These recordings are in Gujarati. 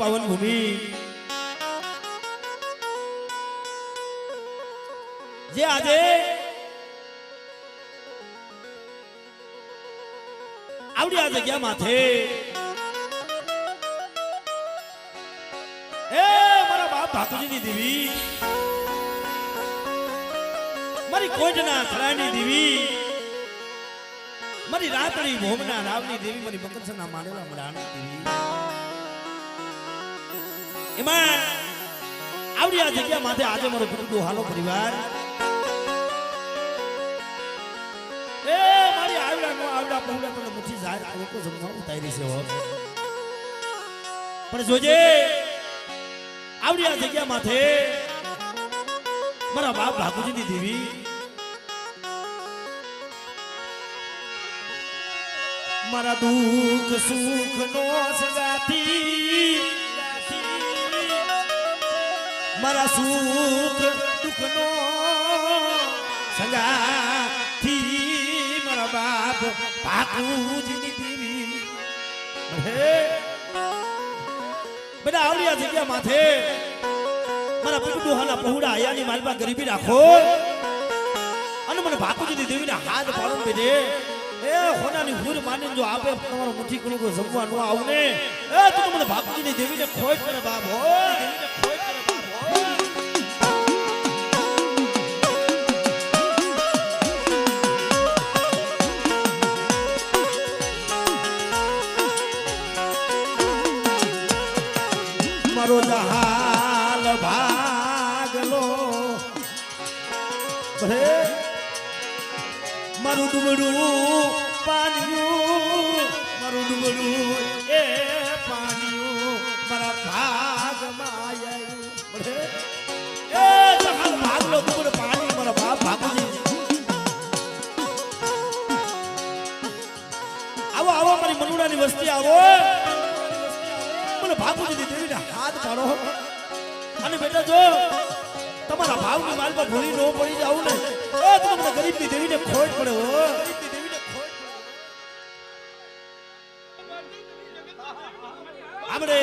પાવન ભૂમિ જે આજે આવડી આ જગ્યા માથે એ મારા બાપ ધાતુજીની દેવી મારી કોઈના થરાની દેવી મારી રાતડી ભોમના રાવની દેવી મારી મકરસના માનેલા મડાની દેવી એમાં આવડી આ જગ્યા માથે આજે મારો કુટુંબ હાલો પરિવાર એ મારી આવડા પહોળા તને મુઠી જાહેર લોકો સમજાવું તૈયારી છે હો પણ જોજે આવડી આ જગ્યા માથે મારા બાપ ઠાકોરજીની દેવી મારા દુઃખ સુખ નો સગાતી મારા સુખ દુઃખ નો સંગાથી મારા બાપ ઠાકોરજીની દેવી હે બધા આવડી આ જગ્યા માથે મારા પીડુહાના પહોળા આયાની માલમાં ગરીબી રાખો અને મને ઠાકોરજીની દેવીના હાથ પાડો બેટે એ હોનાની હુર માનીને જો આપે તમારો મુઠ્ઠી કણું કોઈ જમવા ન આવને એ તું મને ઠાકોરજીની દેવીને ખોટ કરે બાપ હો દેવીને ખોટ કરે બાપ હો મારો જહાલ ભાગલો ભરે મારું ડુબડું પાણીયું મારું ડુબડું એ પાણીયું મારા ભાગમાં આવ્યું ભરે એ જહાલ ભાગલો ડુબડું પાણી મારા બાપ ભાગજી આવો આવો મારી મનુડાની વસ્તી આવો ભાગુજીની દેવીને હાથ પાડો અને બેટા જો તમારા ભાવની માલમાં ભૂલી ન પડી જાવ ને એ તમને ગરીબની દેવીને ખોટ પડે હો આમરે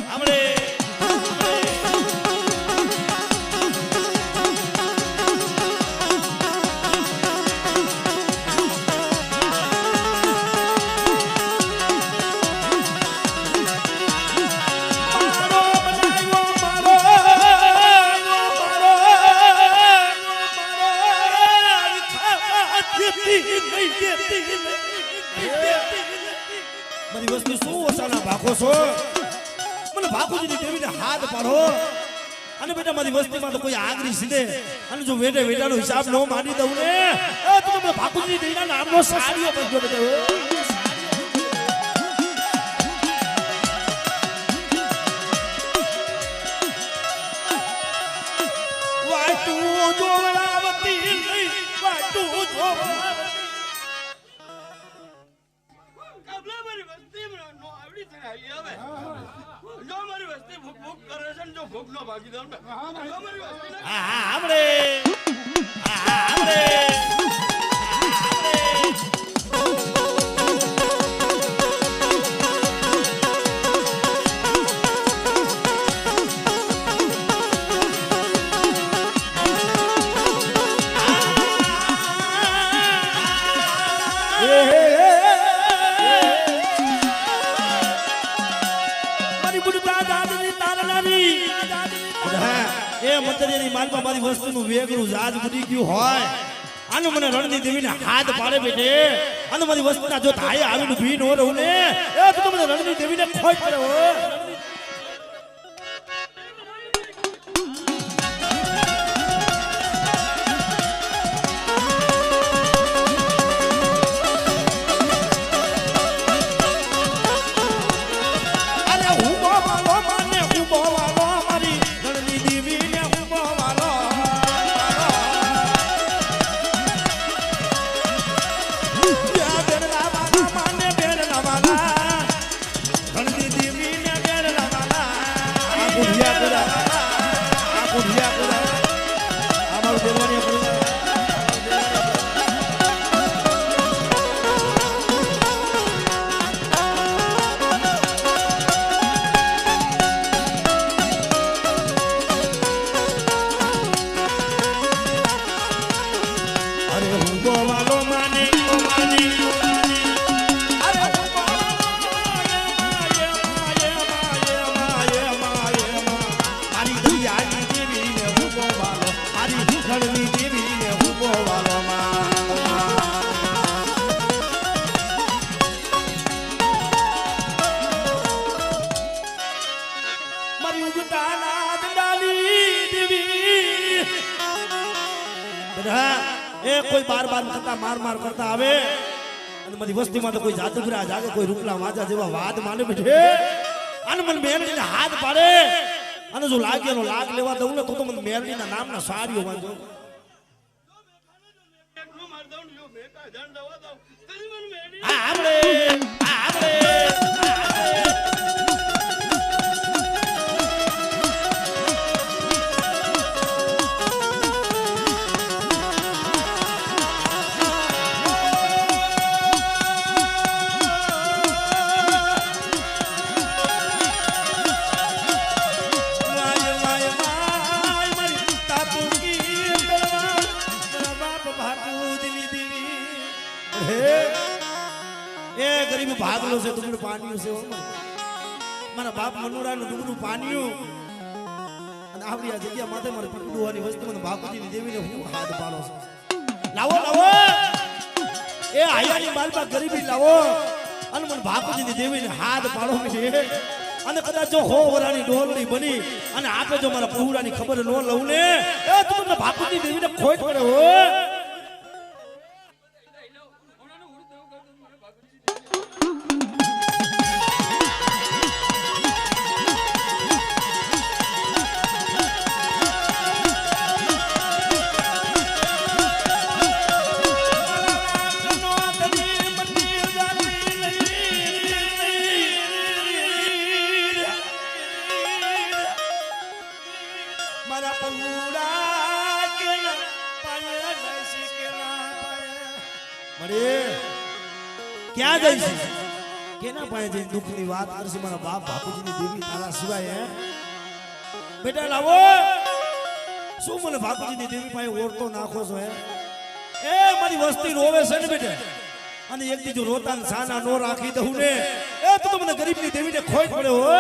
આમરે મારી વસ્તુ શું ઓછાના ભાગો છો મને ભાગુજીની દેવીને હાથ પાડો અને બેટા મારી વસ્તીમાં તો કોઈ આગરી સીધે અને જો વેટે વેટાનો હિસાબ ન માની દઉં ને તો તમે ભાગુજીની દેવીના નામનો સાડીઓ બનજો બેટા વાટુ જોવરાવતી વાટુ જોવરાવતી માલમાં મારી વસ્તુનું વેગનું જાજ બુડી ગયું હોય આને મને રણની દેવીને હાથ પાડે બેટે અને મારી વસ્તુના જો થાય આવીને ભી ન રહું ને એ તો મને રણની દેવીને ખોટ પડે હો દેવાની કોઈ બાર કરતા માર કરતા આવે અને મારી વસ્તીમાં તો કોઈ જાદુગરા જાગે કોઈ રૂપલા વાજા જેવા વાદ માને બેઠે અને મને મેરડીને હાથ પાડે અને જો લાગ્યાનો લાગ લેવા દઉં ને તો મને મેરડીના નામના સાડીઓ વાંધો આપણે ગરીબ ભાગલો છે તુમનું પાણીયું છે મારા બાપ મનુરાનું તુમનું પાણીયું અને આવડી આ જગ્યા માથે મારે પીડુવાની વસ્તુ મને બાપુજીની દેવીને હું હાથ પાડો છું લાવો લાવો એ આયાની માલપા ગરીબી લાવો અને મને બાપુજીની દેવીને હાથ પાડો છે અને કદાચ જો હો વરાની ડોલની બની અને આપે જો મારા પહોળાની ખબર ન લઉં ને એ તમને બાપુજીની દેવીને ખોટ પડે હો क्या जैसी केना पाए जई दुख ની વાત કરશે મારા બાપ બાપુજીની દેવી તારા સિવાય હે બેટા લાવો શું મને બાપુજીની દેવી પાસે ઓરતો નાખો છો હે એ મારી વસ્તી રોવે છે ને બેટા અને એક દી જો રોતા ને સાના નો રાખી દઉં ને એ તો મને ગરીબની દેવીને ખોટ પડે હો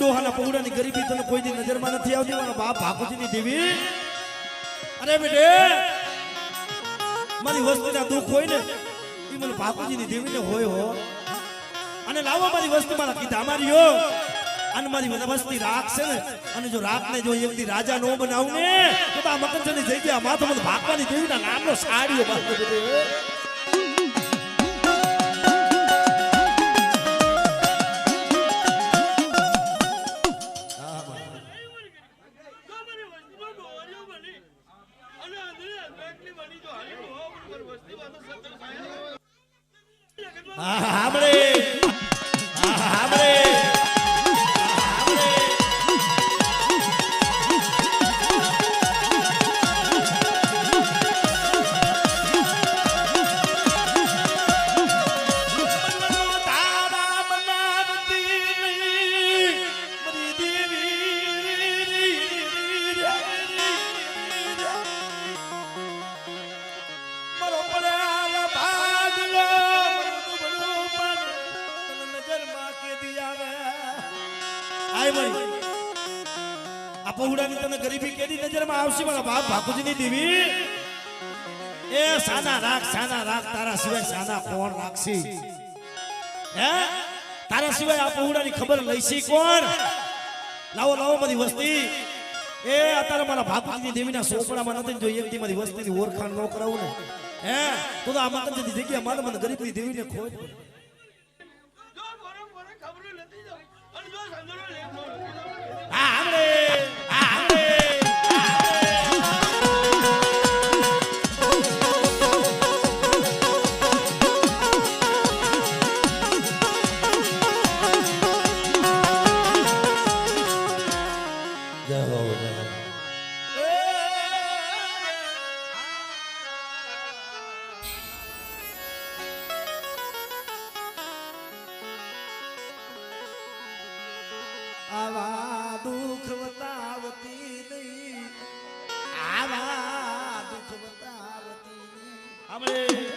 ડોહાના પહોળાની ગરીબી તને કોઈ દી નજરમાં નથી આવતી મારા બાપ બાપુજીની દેવી અરે બેટે મારી વસ્તીના દુઃખ હોય ને એ મને બાપુજીની દેવીને હોય હો અને લાવો મારી વસ્તી મારા કીધા મારીઓ અને મારી વસ્તી રાખશે ને અને જો રાખને જો એક દી રાજા નો બનાવું ને તો આ મકનસરની જગ્યા માં તો મને બાપાની દેવીના નામનો સાડીઓ બાંધો બેટે પહોળાની તને ગરીબી કેદી નજરમાં આવશે મારા બાપ ભાકુજીની દેવી એ સાના રાખ તારા સિવાય સાના કોણ રાખશે હે તારા સિવાય આ પહોળાની ખબર લઈશી કોણ લાવો બધી વસ્તી એ અત્યારે મારા ભાકુજીની દેવીના સોપડામાં નથી જો એક દી મારી વસ્તીની ઓળખાણ ન કરાવું ને હે તો આ માતાજીની જગ્યા મારે મને ગરીબની દેવીને ખોજ આવા દુઃખ બતાવતી નહીં આવા દુઃખ બતાવતી આપણે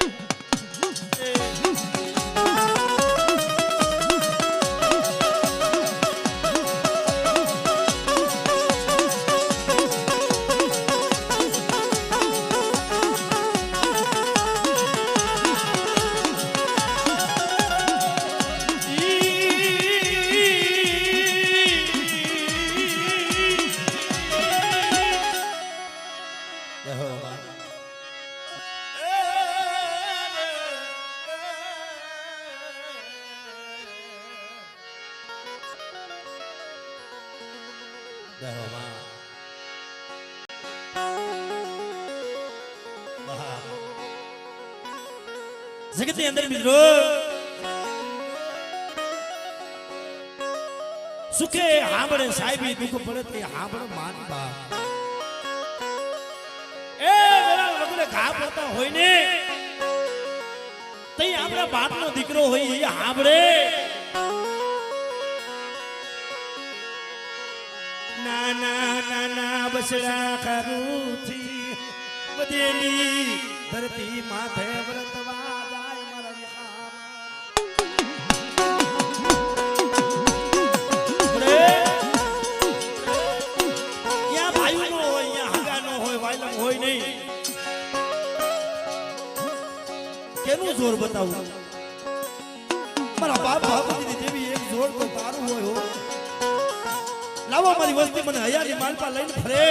જગતની અંદર મિત્રો સુખે હાંભળે સાહેબી દુઃખ પડે તે હાંભળે માનબા એ વેલા વગલે ઘા પડતા હોય ને તે આપણા બાપનો દીકરો હોય એ હાંભળે નાના બસડા કરુથી બધેલી ધરતી માથે વ્રતવા જાય મારા યા ભાઈ નો હોય યા હગા નો હોય વાયલમ હોય નહીં કેનું જોર બતાવું મારા બાપ ભાગવતી દેવી એક જોર તો તારું હોય હો લાવો મારી વસ્તી મને હયાની માલપા લઈને ફરે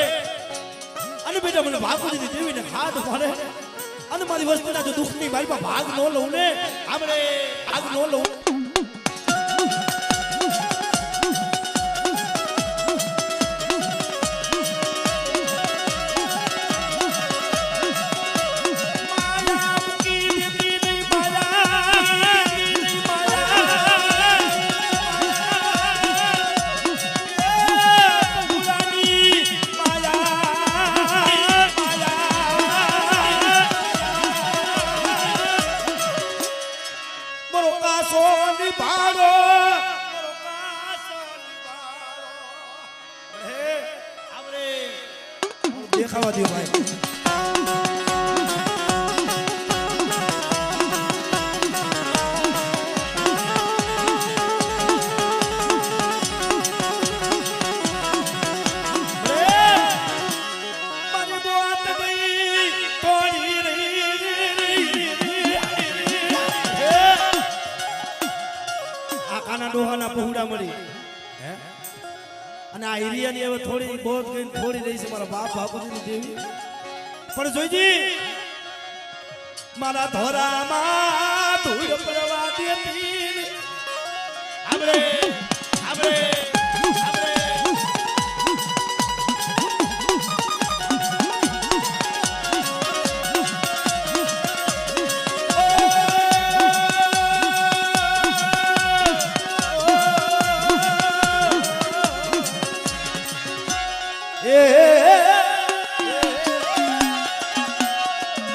અને બેટા મને ભાગવતી દેવીને હાથ મારે અને મારી વસ્તીના જો દુઃખની માલપા ભાગ ન લઉં ને આપણે ભાગ ન લઉં દેખાવા દો ભાઈ ડોહાના પહોળા મળી અને આ એરિયાની હવે થોડી બોધ ગઈ થોડી રહી છે મારા બાપ બાપુજીની દેવી પણ જોઈજી મારા ધોરામાં ધૂળ પડવા દેતી આપણે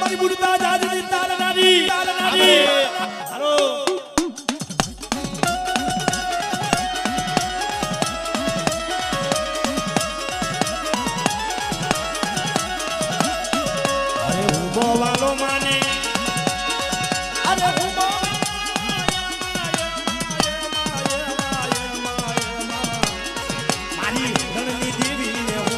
મારી બુડતા દાદી તારનારી હાલો અરે ઉભો વાલો માને અરે ઉભો મારી રણની દેવી ને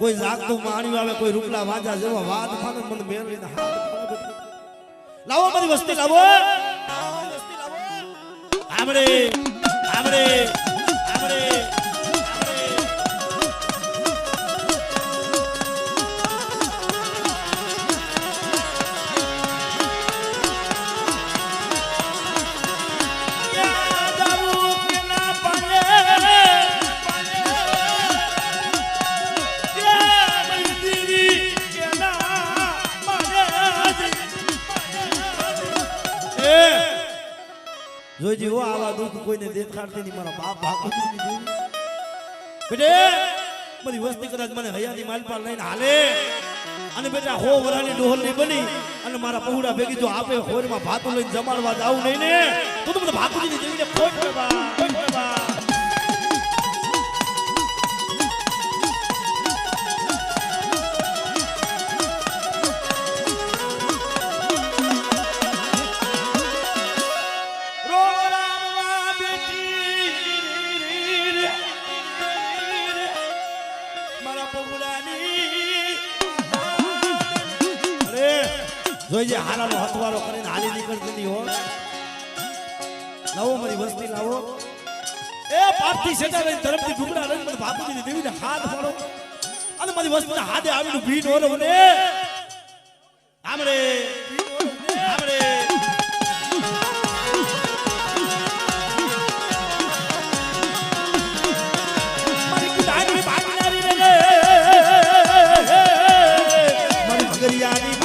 કોઈ જાગતું માણ્યું આવે કોઈ રૂપલા વાજા જેવા વાત માને મને મેળવીને લાવો મારી વસ્તી લાવો આમરે આમરે આમરે જોઈજી હો આવા દુઃખ કોઈને દેખાડતી નહીં મારા બાપ ભાગવતી ની બેટે બધી વસ્તી કદાચ મને હયાની માલપાલ લઈને હાલે અને બેટા હો વરાની ડોહલની બની અને મારા પहुડા ભેગી જો આપે હોરમાં ભાતું લઈને જમાડવા જાવું નહીં ને તો મને ભાગવતીની દેવીને ખોટ બા જોઈજે હારાનો હથવારો કરીને હાલી નીકળતી નહીં હો લાવો મારી વસ્તી લાવો એ પાપથી સેટા લઈને તરફથી ડુબડા લઈને મને બાપુજીની દેવીને હાથ પાડો અને મારી વસ્તીના હાથે આવીને ભીડ ઓરો ને આમરે આમરે મારી કુડાની ભાગનારી રે મારી ભગરિયાની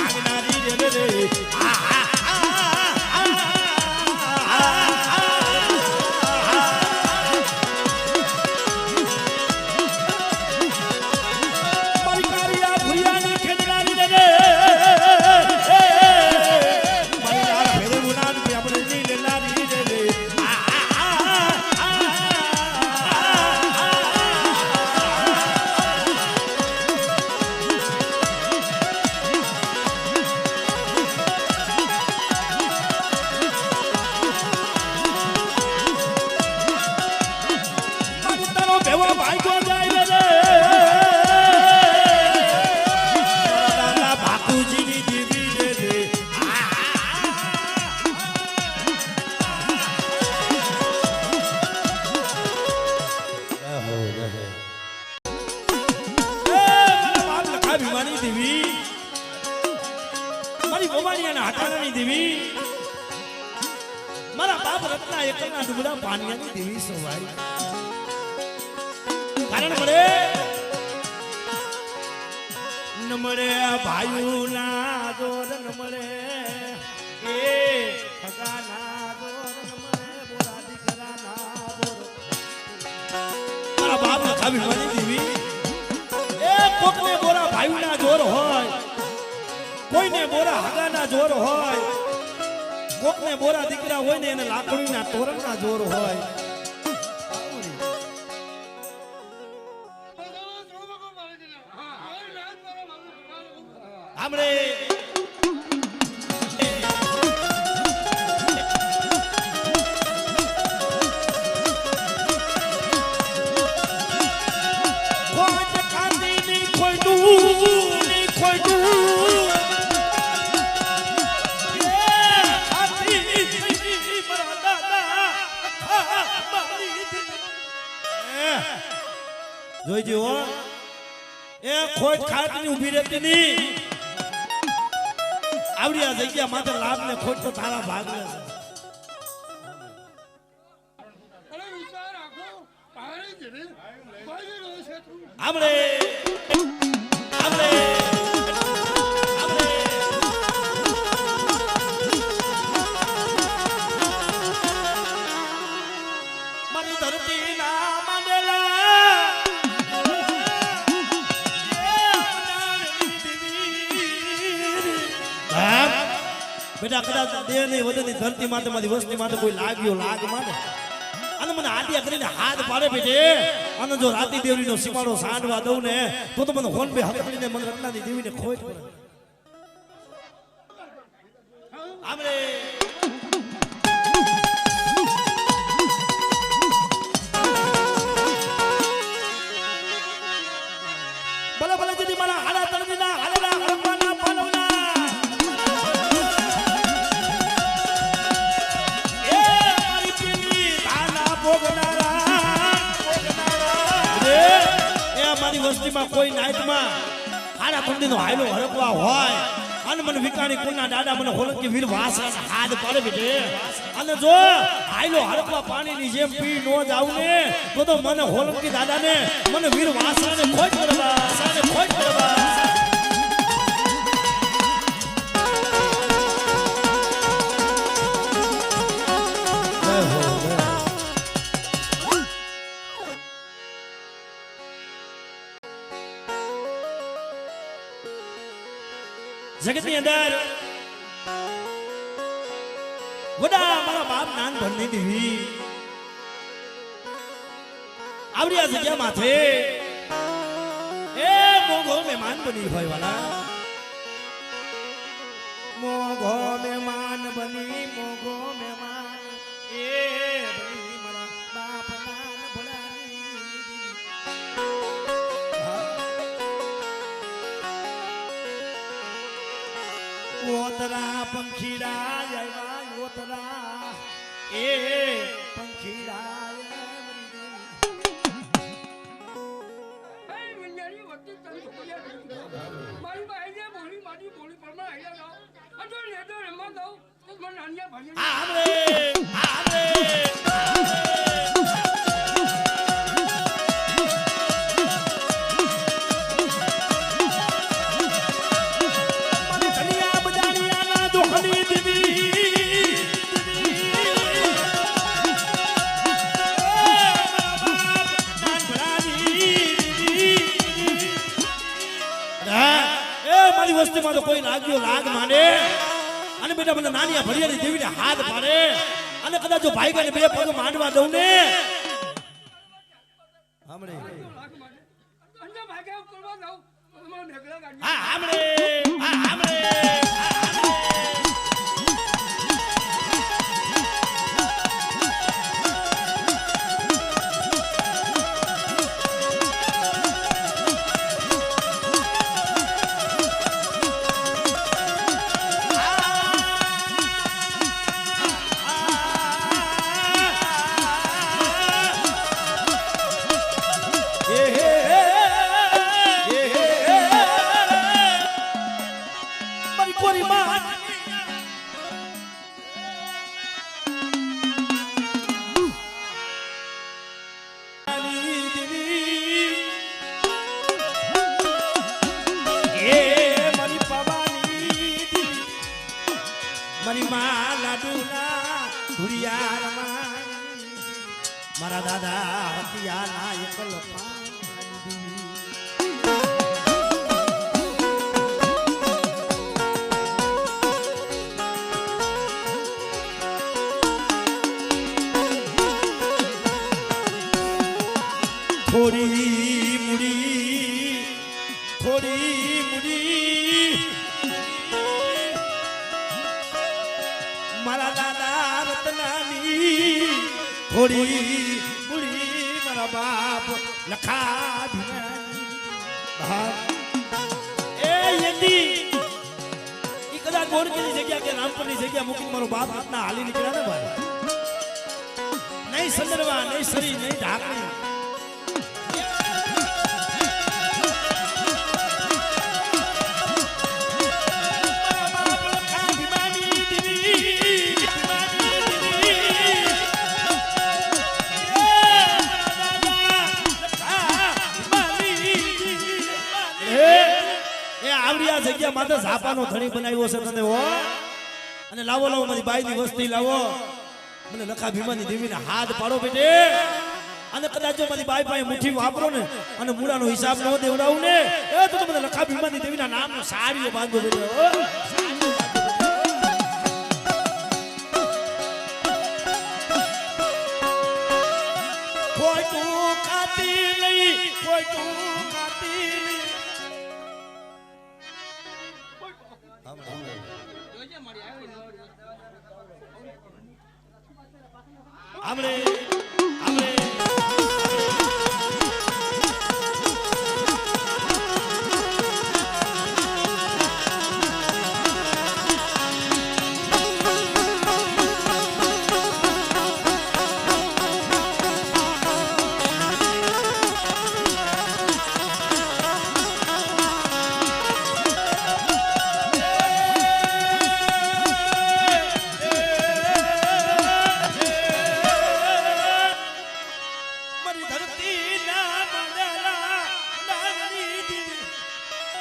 મારા બાપ રત્ના એકના ડુબડા પાણીયાની દેવી સવાઈ કારણ મળે ન મળે ભાઈઓના દોર ન મળે એ ખગાના દોર ન મળે બોલા દીકરાના દોર મારા બાપ ખાવી મારી દેવી એ કોકને બોરા ભાઈઓના જોર હોય કોઈને બોરા હગાના જોર હોય કોકને બોરા દીકરા હોય ને એને લાકડીના તોરણના જોર હોય આપણે જોઈજો એ ખોટ ખાટની ઊભી રહેતી નહીં આવડી આ જગ્યા માત્ર લાભ ને ખોટ તો તારા ભાગ લે આપણે આપણે મારી ધરતી ના બેટા કદાચ દેહ ની વદનની ધરતી માટે મારી વસ્તી માટે કોઈ લાગ્યો લાગ માને અને મને આટિયા કરીને હાથ પાડે બેટે અને જો રાતી દેવરીનો સીમાડો સાંડવા દઉં ને તો મને હોન બે હકડીને મને રત્નાની દેવીને ખોટ પડે આમરે ભલે ભલે મારા હાડા તળજીના હાલેલા હરકવાના પાલવના એ મારી પીલી તાના ભોગનારા એ મારી વસ્તીમાં કોઈ નાઈટમાં હાડા તળજીનો હાયલો હરકવા હોય અને મને વિકાણી કુલના દાદા મને હોલકી વીર વાસણા હાથ પાડે બેટે અને જો હાયલો હરકવા પાણીની જેમ પી નો જાવું ને તો મને હોલકી દાદાને મને વીર વાસણાને ખોજ કરવા જગતની અંદર વડા મારા બાપ નાન ભણની દેવી આવડી આ જગ્યા માથે એ મોગો મહેમાન બની હોય વાલા મોગો મહેમાન બની મોગો મહેમાન એ બની મારા બાપ નાન ભણાની ઓતરા પંખીડા આવ્યા ઓતરા એ પંખીડા મારી બાઈને બોલી મારી બોલી પરમા આયા જાવ અતો લેતો રમવા દઉં તો મને નાનિયા ભાઈ આમરે વસ્તીમાં તો કોઈ લાગ્યો લાગ માને અને બેટા મને નાનિયા ભરિયાની દેવીને હાથ પાડે અને કદાચ જો ભાઈ ગાને બે પગ માંડવા દઉં ને હામડે અંજા ભાગે કરવા દઉં મને ઢેકલા ગાડી હા હામડે મારા દાદા હતિયાના એકલ થોડી મુડી મારા દાદા રતનાની થોડી મુડી મારા બાપ લખા એ યદી ઈ કદા ગોરકીની જગ્યા કે રામપુરની જગ્યા મૂકીને મારો બાપ હાથના હાલી નીકળ્યા ને ભાઈ નહીં સંદરવા નહીં સરી નહીં ઢાકણી જગ્યા માથે ઝાપાનો ધણી બનાવ્યો છે તને હો અને લાવો મારી બાઈની વસ્તી લાવો મને લખા ભીમાની દેવીને હાથ પાડો બેટે અને કદાચ જો મારી બાઈ પાસે મુઠ્ઠી વાપરો ને અને મૂળાનો હિસાબ ન દેવડાવું ને એ તો મને લખા ભીમાની દેવીના નામનો સારીઓ બાંધો બેટે હો કોઈ તું ખાતી નહીં કોઈ તું ખાતી નહીં આમળે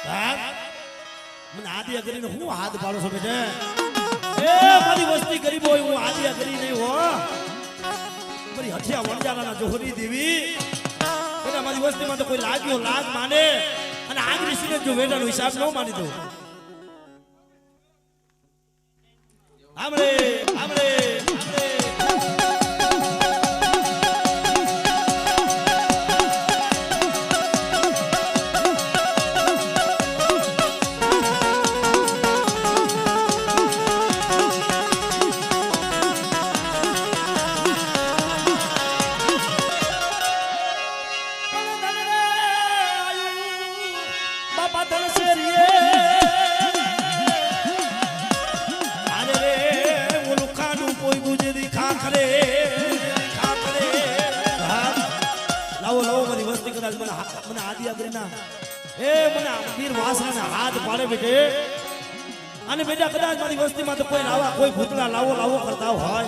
હા મને આદિયા કરીને હું હાથ પાડો છો બેટા એ મારી વસ્તી ગરીબ હોય હું આદિયા કરી નહીં હો મારી હઠિયા વણજારાના જોહરી દેવી બેટા મારી વસ્તીમાં તો કોઈ લાગ્યો લાગ માને અને આગળ સીને જો વેડાનો હિસાબ ન માની દો આમરે આમરે મને આદિયા કરીને એ મને વીર વાસણાના હાથ પાડે બેટે અને બેટા કદાચ મારી વસ્તીમાં તો કોઈ લાવા કોઈ ભૂતળા લાવો કરતા હોય